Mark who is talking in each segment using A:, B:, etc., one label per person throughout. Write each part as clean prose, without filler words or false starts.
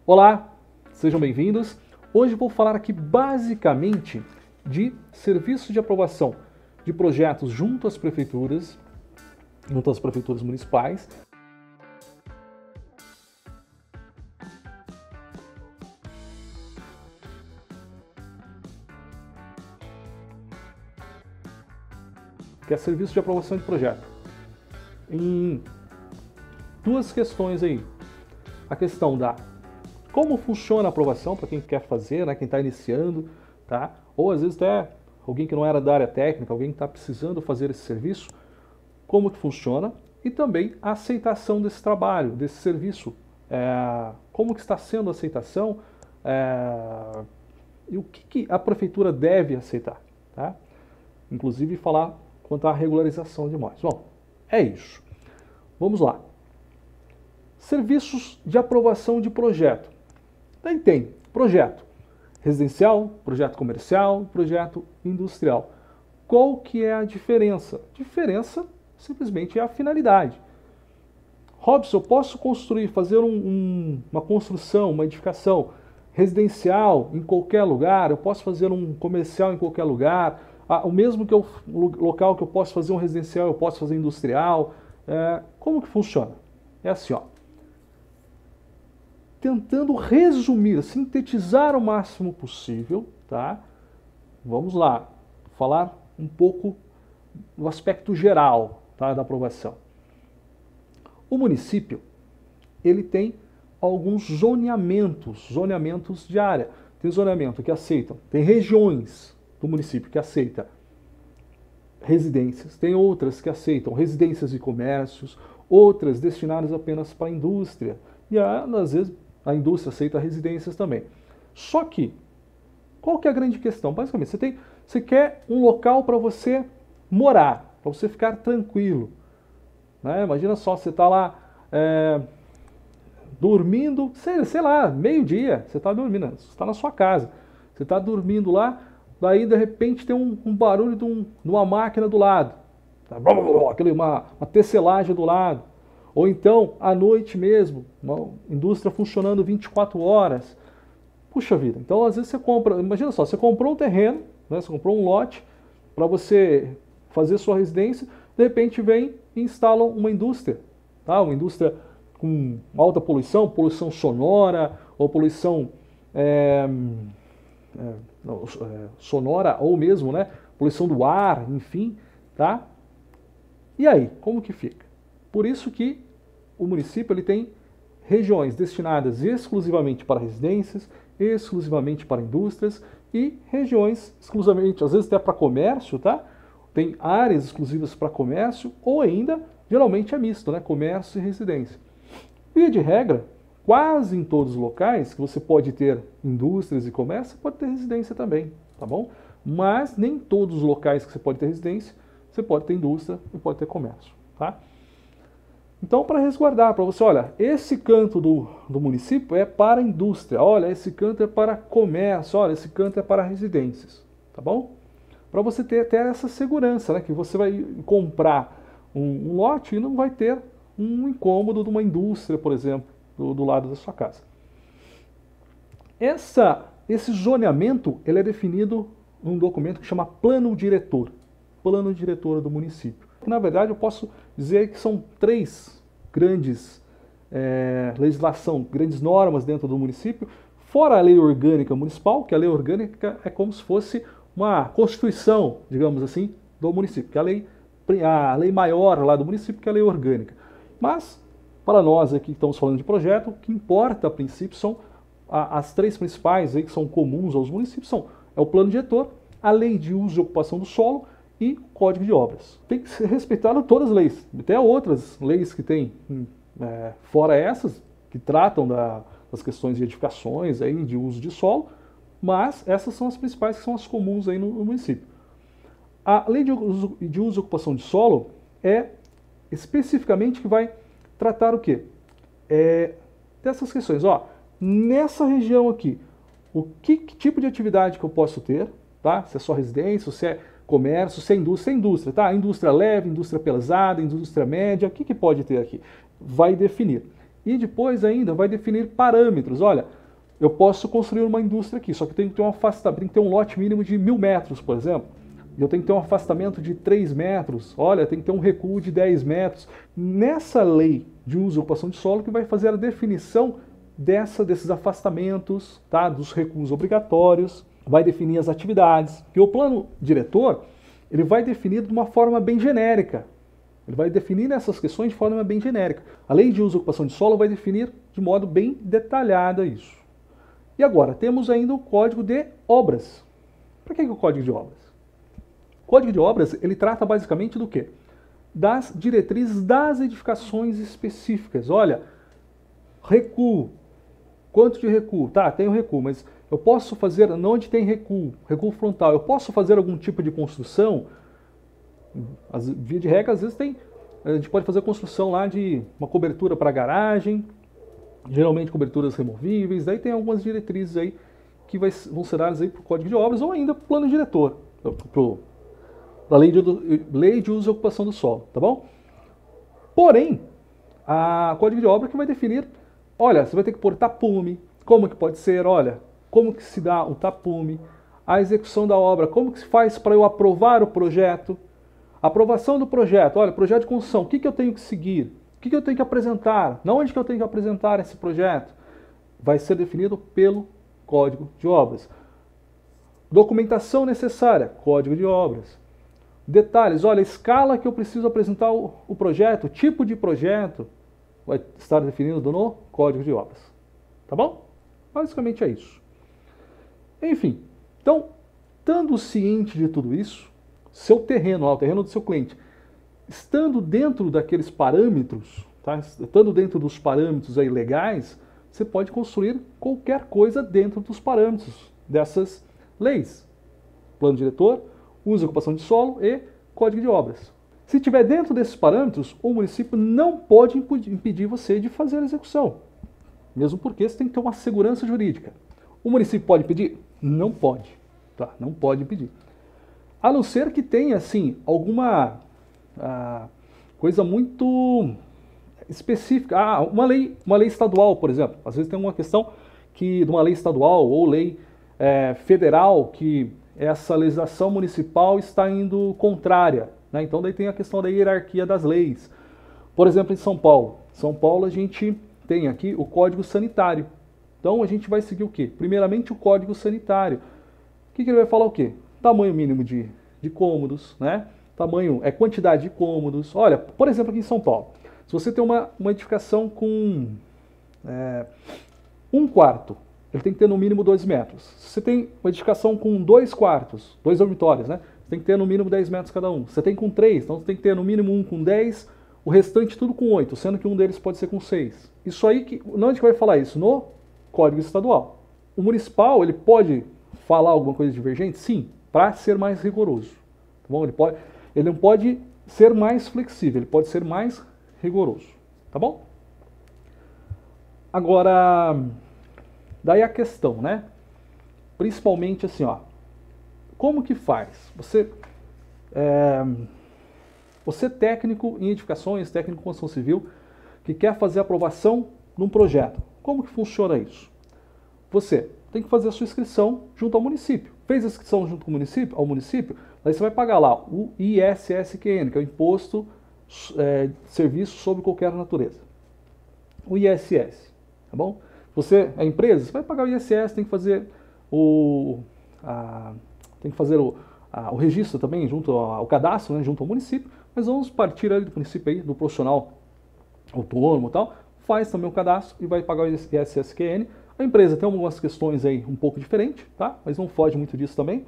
A: Olá, sejam bem-vindos. Hoje vou falar aqui basicamente de serviço de aprovação de projetos junto às prefeituras municipais. Que é serviço de aprovação de projeto. Em duas questões aí. A questão da como funciona a aprovação para quem quer fazer, né, quem está iniciando, tá? Ou às vezes até alguém que não era da área técnica, alguém que está precisando fazer esse serviço, como que funciona, e também a aceitação desse trabalho, desse serviço. Como que está sendo a aceitação e o que a prefeitura deve aceitar, tá? Inclusive falar quanto à regularização de imóveis. Bom, é isso. Vamos lá. Serviços de aprovação de projeto. Daí tem projeto residencial, projeto comercial, projeto industrial. Qual que é a diferença? A diferença simplesmente é a finalidade. Robson, eu posso construir, fazer uma construção, uma edificação residencial em qualquer lugar, eu posso fazer um comercial em qualquer lugar, o mesmo que local que eu posso fazer um residencial, eu posso fazer industrial. Como que funciona? É assim, ó. Tentando resumir, sintetizar o máximo possível, tá? Vamos lá, falar um pouco do aspecto geral, tá, da aprovação. O município, ele tem alguns zoneamentos de área. Tem zoneamento que aceitam, tem regiões do município que aceita residências, tem outras que aceitam residências e comércios, outras destinadas apenas para a indústria, e às vezes a indústria aceita residências também. Só que, qual que é a grande questão? Basicamente, você quer um local para você morar, para você ficar tranquilo. Né? Imagina só, você está lá dormindo, sei lá, meio-dia, você está dormindo, você está na sua casa, você está dormindo lá, daí de repente tem um barulho de uma máquina do lado, tá? uma tecelagem do lado. Ou então, à noite mesmo, uma indústria funcionando 24 horas. Puxa vida, então às vezes você compra, imagina só, você comprou um terreno, né, você comprou um lote para você fazer sua residência, de repente vem e instalam uma indústria, tá? Uma indústria com alta poluição, poluição sonora, ou poluição sonora, ou mesmo, né, poluição do ar, enfim, tá? E aí, como que fica? Por isso que o município ele tem regiões destinadas exclusivamente para residências, exclusivamente para indústrias e regiões exclusivamente, às vezes até para comércio, tá? Tem áreas exclusivas para comércio ou ainda, geralmente é misto, né? Comércio e residência. Via de regra, quase em todos os locais que você pode ter indústrias e comércio, você pode ter residência também, tá bom? Mas nem todos os locais que você pode ter residência, você pode ter indústria e pode ter comércio, tá? Então, para resguardar, para você, olha, esse canto do município é para indústria, olha, esse canto é para comércio, olha, esse canto é para residências, tá bom? Para você ter até essa segurança, né, que você vai comprar um lote e não vai ter um incômodo de uma indústria, por exemplo, do lado da sua casa. Esse zoneamento, ele é definido num documento que chama Plano Diretor do município. Na verdade, eu posso dizer que são três grandes grandes normas dentro do município, fora a lei orgânica municipal, que a lei orgânica é como se fosse uma constituição, digamos assim, do município, que é a lei maior lá do município, que é a lei orgânica. Mas, para nós aqui que estamos falando de projeto, o que importa a princípio são as três principais aí, que são comuns aos municípios, é o plano diretor, a lei de uso e ocupação do solo e Código de Obras. Tem que ser respeitado todas as leis. Até outras leis que tem, fora essas, que tratam das questões de edificações, aí, de uso de solo, mas essas são as principais, que são as comuns aí no município. A lei de uso e ocupação de solo é especificamente que vai tratar o quê? Dessas questões. Ó, nessa região aqui, que tipo de atividade que eu posso ter, tá? Se é só residência, se é comércio, se é indústria, tá? Indústria leve, indústria pesada, indústria média, o que pode ter aqui? Vai definir. E depois ainda vai definir parâmetros. Olha, eu posso construir uma indústria aqui, só que tem que ter um afastamento, tem que ter um lote mínimo de 1000 metros, por exemplo. Eu tenho que ter um afastamento de 3 metros. Olha, tem que ter um recuo de 10 metros. Nessa lei de uso e ocupação de solo que vai fazer a definição desses afastamentos, tá? Dos recuos obrigatórios, vai definir as atividades. E o plano diretor, ele vai definir de uma forma bem genérica. Ele vai definir essas questões de forma bem genérica. A lei de uso e ocupação de solo vai definir de modo bem detalhado isso. E agora, temos ainda o Código de Obras. Para que é o Código de Obras? O Código de Obras, ele trata basicamente do quê? Das diretrizes das edificações específicas. Olha, recuo. Quanto de recuo? Tá, tem o recuo, mas eu posso fazer, onde tem recuo, recuo frontal, eu posso fazer algum tipo de construção? Via de regra, às vezes a gente pode fazer construção lá de uma cobertura para garagem, geralmente coberturas removíveis, daí tem algumas diretrizes aí que vão ser dadas para o Código de Obras ou ainda para o plano diretor, para a lei de uso e ocupação do solo, tá bom? Porém, a Código de Obras que vai definir, olha, você vai ter que pôr tapume, como que pode ser, olha, como que se dá o tapume, a execução da obra, como que se faz para eu aprovar o projeto, aprovação do projeto, olha, projeto de construção, o que eu tenho que seguir? O que eu tenho que apresentar? Onde que eu tenho que apresentar esse projeto? Vai ser definido pelo Código de Obras. Documentação necessária, Código de Obras. Detalhes, olha, a escala que eu preciso apresentar o projeto, tipo de projeto, vai estar definido no Código de Obras. Tá bom? Basicamente é isso. Enfim, então, estando ciente de tudo isso, seu terreno, o terreno do seu cliente, estando dentro daqueles parâmetros, tá? Estando dentro dos parâmetros aí legais, você pode construir qualquer coisa dentro dos parâmetros dessas leis. Plano diretor, uso e ocupação de solo e Código de Obras. Se estiver dentro desses parâmetros, o município não pode impedir você de fazer a execução. Mesmo porque você tem que ter uma segurança jurídica. O município pode impedir? Não pode. Tá? Não pode impedir. A não ser que tenha, assim, alguma coisa muito específica. Uma lei estadual, por exemplo. Às vezes tem uma questão de uma lei estadual ou lei federal que essa legislação municipal está indo contrária. Né? Então daí tem a questão da hierarquia das leis. Por exemplo, em São Paulo. São Paulo a gente tem aqui o Código Sanitário. Então a gente vai seguir o quê? Primeiramente o Código Sanitário. O que ele vai falar o quê? Tamanho mínimo de cômodos, né? Quantidade de cômodos. Olha, por exemplo, aqui em São Paulo, se você tem uma edificação com 1 quarto, ele tem que ter no mínimo 2 metros. Se você tem uma edificação com 2 quartos, 2 dormitórios, né? Você tem que ter no mínimo 10 metros cada um. Você tem com 3, então você tem que ter no mínimo um com 10, o restante tudo com 8, sendo que um deles pode ser com 6. Isso aí, onde que vai falar isso? No Código Estadual. O municipal, ele pode falar alguma coisa divergente? Sim, para ser mais rigoroso. Tá bom? Ele não pode ser mais flexível, ele pode ser mais rigoroso. Tá bom? Agora, daí a questão, né? Principalmente assim, ó. Como que faz? Você técnico em edificações, técnico em construção civil, que quer fazer aprovação de um projeto. Como que funciona isso? Você tem que fazer a sua inscrição junto ao município. Fez a inscrição junto ao município, daí você vai pagar lá o ISSQN, que é o Imposto de Serviço sobre Qualquer Natureza. O ISS, tá bom? Você é empresa, você vai pagar o ISS, tem que fazer o registro também junto ao cadastro, né, junto ao município, mas vamos partir ali do princípio aí, do profissional autônomo e tal, faz também o cadastro e vai pagar o ISSQN. A empresa tem algumas questões aí um pouco diferentes, tá? Mas não foge muito disso também.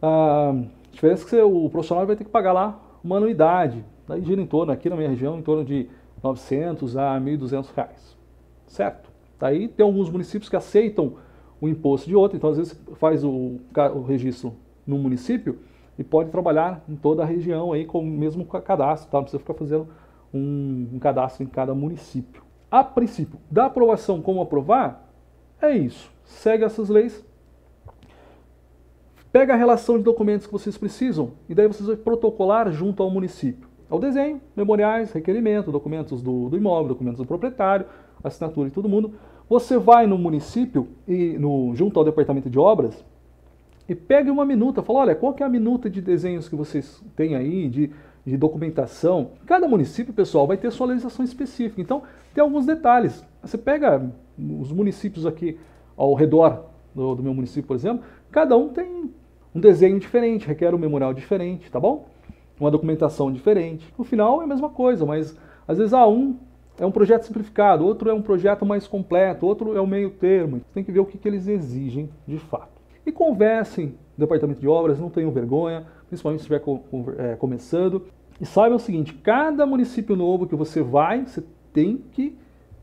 A: A diferença é que o profissional vai ter que pagar lá uma anuidade, daí gira em torno, aqui na minha região, em torno de 900 a 1.200 reais, certo? Daí tem alguns municípios que aceitam o imposto de outro, então às vezes faz o registro no município e pode trabalhar em toda a região aí com o mesmo cadastro, tá? Não precisa ficar fazendo um cadastro em cada município. A princípio, da aprovação como aprovar, é isso. Segue essas leis, pega a relação de documentos que vocês precisam e daí vocês vão protocolar junto ao município. É o desenho, memoriais, requerimento, documentos do imóvel, documentos do proprietário, assinatura de todo mundo. Você vai no município, junto ao departamento de obras, e pega uma minuta, fala, olha, qual que é a minuta de desenhos que vocês têm aí, de documentação? Cada município, pessoal, vai ter sua legislação específica, então tem alguns detalhes. Você pega os municípios aqui ao redor do meu município, por exemplo, cada um tem um desenho diferente, requer um memorial diferente, tá bom? Uma documentação diferente. No final é a mesma coisa, mas às vezes um é um projeto simplificado, outro é um projeto mais completo, outro é o meio termo. Você tem que ver o que eles exigem de fato. E conversem no departamento de obras, não tenham vergonha, principalmente se estiver começando. E saiba o seguinte, cada município novo que você vai, você tem que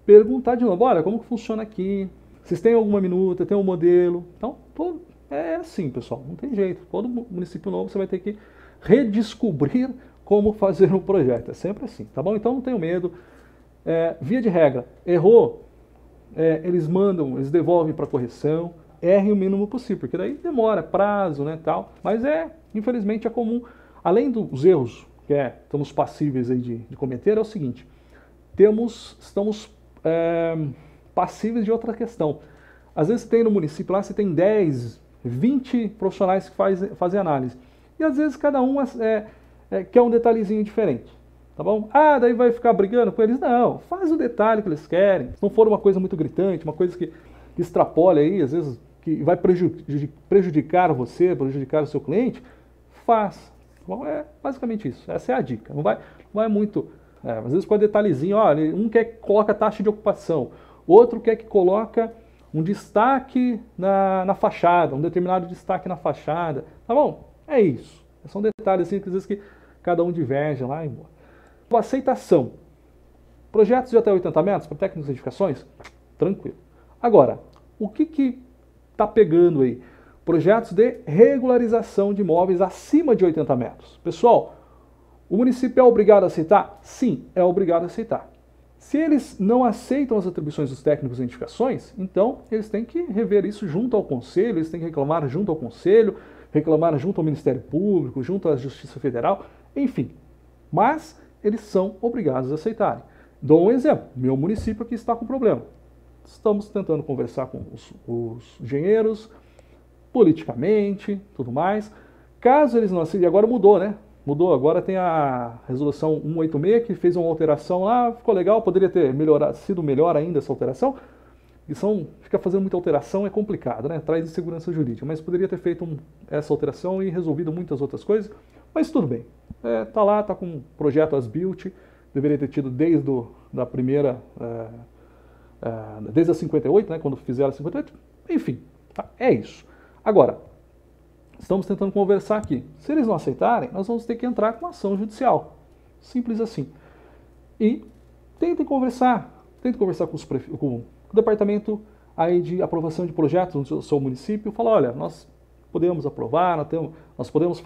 A: perguntar de novo, olha, como que funciona aqui? Vocês têm alguma minuta, tem um modelo? Então, é assim, pessoal, não tem jeito. Todo município novo você vai ter que redescobrir como fazer um projeto. É sempre assim, tá bom? Então não tenham medo. Via de regra, errou, eles devolvem para correção. Erre o mínimo possível, porque daí demora, prazo, né, tal. Mas infelizmente é comum. Além dos erros que estamos passíveis aí de cometer, é o seguinte, estamos passíveis de outra questão. Às vezes tem no município lá, você tem 10, 20 profissionais que fazem análise. E às vezes cada um quer um detalhezinho diferente. Tá bom? Daí vai ficar brigando com eles? Não, faz o detalhe que eles querem. Se não for uma coisa muito gritante, uma coisa que extrapole aí, às vezes que vai prejudicar você, prejudicar o seu cliente, faça. Bom, é basicamente isso. Essa é a dica. Não vai muito. Às vezes com detalhezinho, um quer que coloca taxa de ocupação, outro quer que coloca um destaque na fachada, um determinado destaque na fachada. Tá bom? É isso. São detalhes assim, que às vezes que cada um diverge lá e embora. Aceitação. Projetos de até 80 metros para técnicas de edificações? Tranquilo. Agora, o que está pegando aí? Projetos de regularização de imóveis acima de 80 metros. Pessoal, o município é obrigado a aceitar? Sim, é obrigado a aceitar. Se eles não aceitam as atribuições dos técnicos de edificações, então eles têm que rever isso junto ao conselho, eles têm que reclamar junto ao conselho, reclamar junto ao Ministério Público, junto à Justiça Federal, enfim. Mas eles são obrigados a aceitarem. Dou um exemplo, meu município aqui está com problema. Estamos tentando conversar com os engenheiros, politicamente, tudo mais. Caso eles não aceitem, agora mudou, né? Mudou, agora tem a resolução 186 que fez uma alteração lá, ficou legal, poderia ter sido melhor ainda essa alteração. Ficar fazendo muita alteração é complicado, né? Traz insegurança jurídica, mas poderia ter feito essa alteração e resolvido muitas outras coisas, mas tudo bem. Tá lá, tá com o projeto as-built, deveria ter tido desde a primeira, desde a 58, né? Quando fizeram a 58, enfim, tá, é isso. Agora, estamos tentando conversar aqui. Se eles não aceitarem, nós vamos ter que entrar com ação judicial. Simples assim. E tentem conversar com o departamento aí de aprovação de projetos no seu município. Fala, olha, nós podemos aprovar, nós podemos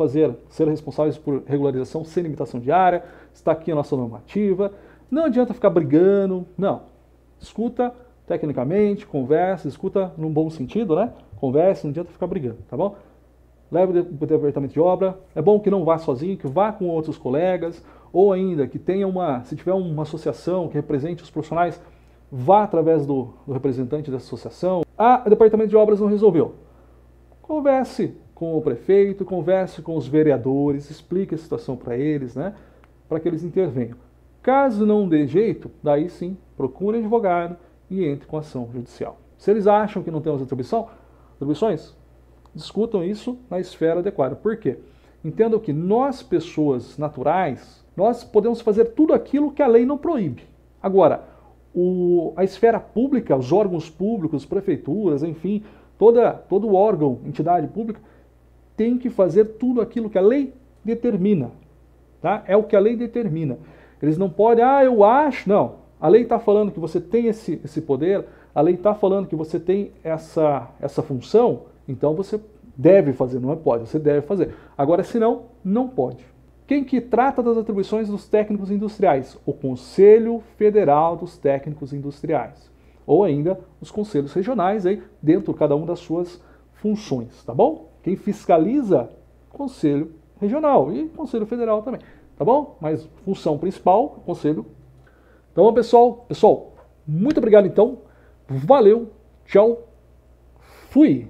A: ser responsáveis por regularização sem limitação de área, está aqui a nossa normativa. Não adianta ficar brigando, não. Escuta tecnicamente, conversa, escuta num bom sentido, né? Conversa, não adianta ficar brigando, tá bom? Leve para o departamento de obra, é bom que não vá sozinho, que vá com outros colegas, ou ainda que tenha se tiver uma associação que represente os profissionais, vá através do representante dessa associação. O departamento de obras não resolveu. Converse com o prefeito, converse com os vereadores, explique a situação para eles, né? Para que eles intervenham. Caso não dê jeito, daí sim, procure advogado e entre com ação judicial. Se eles acham que não temos atribuições, discutam isso na esfera adequada. Por quê? Entendam que nós, pessoas naturais, nós podemos fazer tudo aquilo que a lei não proíbe. Agora, a esfera pública, os órgãos públicos, prefeituras, enfim, todo órgão, entidade pública, tem que fazer tudo aquilo que a lei determina. Tá? É o que a lei determina. Eles não podem, eu acho, não. A lei está falando que você tem esse poder, a lei está falando que você tem essa função, então você deve fazer, não é pode, você deve fazer. Agora, se não, não pode. Quem que trata das atribuições dos técnicos industriais? O Conselho Federal dos Técnicos Industriais. Ou ainda os conselhos regionais, aí, dentro de cada uma das suas funções, tá bom? Quem fiscaliza? Conselho Regional e Conselho Federal também. tá bom? Mas função principal, conselho. Então, pessoal, muito obrigado então. Valeu, tchau, fui!